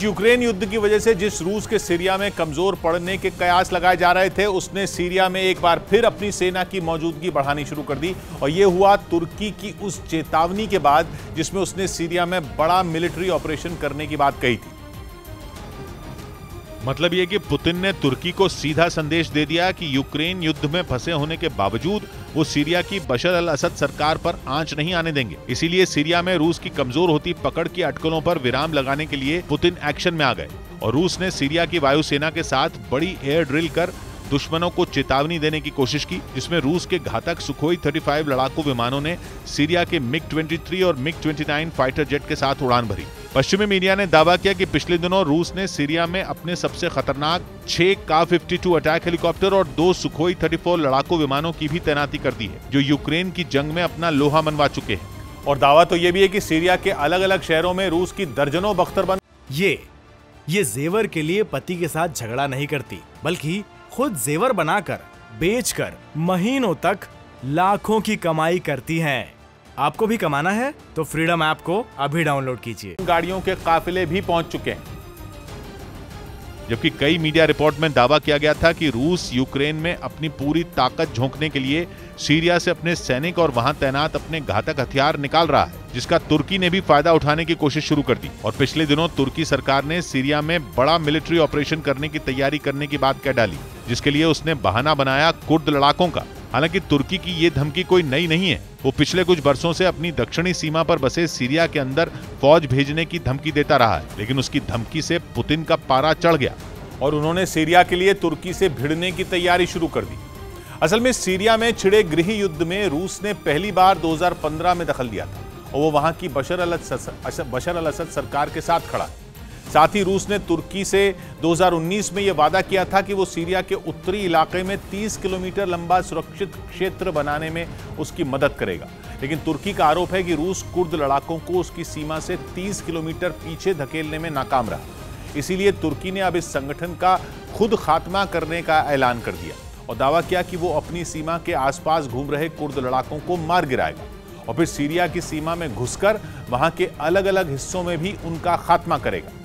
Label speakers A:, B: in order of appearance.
A: Ukraine युद्ध की वजह से जिस रूस के सीरिया में कमजोर पड़ने के कयास लगाए जा रहे थे, उसने सीरिया में एक बार फिर अपनी सेना की मौजूदगी बढ़ानी शुरू कर दी। और यह हुआ तुर्की की उस चेतावनी के बाद जिसमें उसने सीरिया में बड़ा मिलिट्री ऑपरेशन करने की बात कही थी। मतलब यह कि पुतिन ने तुर्की को सीधा संदेश दे दिया कि यूक्रेन युद्ध में फंसे होने के बावजूद वो सीरिया की बशर अल असद सरकार पर आंच नहीं आने देंगे। इसीलिए सीरिया में रूस की कमजोर होती पकड़ की अटकलों पर विराम लगाने के लिए पुतिन एक्शन में आ गए और रूस ने सीरिया की वायुसेना के साथ बड़ी एयर ड्रिल कर दुश्मनों को चेतावनी देने की कोशिश की, जिसमें रूस के घातक सुखोई 35 लड़ाकू विमानों ने सीरिया के मिग-23 और मिग-29 फाइटर जेट के साथ उड़ान भरी। पश्चिमी मीडिया ने दावा किया कि पिछले दिनों रूस ने सीरिया में अपने सबसे खतरनाक 6 का-52 अटैक हेलीकॉप्टर और 2 सुखोई 34 लड़ाकू विमानों की भी तैनाती कर दी है, जो यूक्रेन की जंग में अपना लोहा मनवा चुके हैं। और दावा तो यह भी है कि सीरिया के अलग अलग शहरों में रूस की दर्जनों बख्तरबंद
B: ये जेवर के लिए पति के साथ झगड़ा नहीं करती, बल्कि खुद जेवर बनाकर बेचकर महीनों तक लाखों की कमाई करती हैं। आपको भी कमाना है तो फ्रीडम ऐप को अभी डाउनलोड कीजिए।
A: गाड़ियों के काफिले भी पहुंच चुके हैं, जबकि कई मीडिया रिपोर्ट में दावा किया गया था कि रूस यूक्रेन में अपनी पूरी ताकत झोंकने के लिए सीरिया से अपने सैनिक और वहां तैनात अपने घातक हथियार निकाल रहा है, जिसका तुर्की ने भी फायदा उठाने की कोशिश शुरू कर दी। और पिछले दिनों तुर्की सरकार ने सीरिया में बड़ा मिलिट्री ऑपरेशन करने की तैयारी करने की बात कह डाली, जिसके लिए उसने बहाना बनाया कुर्द लड़ाकों का। हालांकि तुर्की की ये धमकी कोई नई नहीं है। वो पिछले कुछ बरसों से अपनी दक्षिणी सीमा पर बसे सीरिया के अंदर फौज भेजने की धमकी देता रहा है, लेकिन उसकी धमकी से पुतिन का पारा चढ़ गया और उन्होंने सीरिया के लिए तुर्की से भिड़ने की तैयारी शुरू कर दी। असल में सीरिया में छिड़े गृह युद्ध में रूस ने पहली बार 2015 में दखल दिया था और वो वहां की बशर अल असद सरकार के साथ खड़ा है। साथ ही रूस ने तुर्की से 2019 में यह वादा किया था कि वो सीरिया के उत्तरी इलाके में 30 किलोमीटर लंबा सुरक्षित क्षेत्र बनाने में उसकी मदद करेगा। लेकिन तुर्की का आरोप है कि रूस कुर्द लड़ाकों को उसकी सीमा से 30 किलोमीटर पीछे धकेलने में नाकाम रहा। इसीलिए तुर्की ने अब इस संगठन का खुद खात्मा करने का ऐलान कर दिया और दावा किया कि वो अपनी सीमा के आसपास घूम रहे कुर्द लड़ाकों को मार गिराएगा और फिर सीरिया की सीमा में घुसकर वहां के अलग अलग हिस्सों में भी उनका खात्मा करेगा।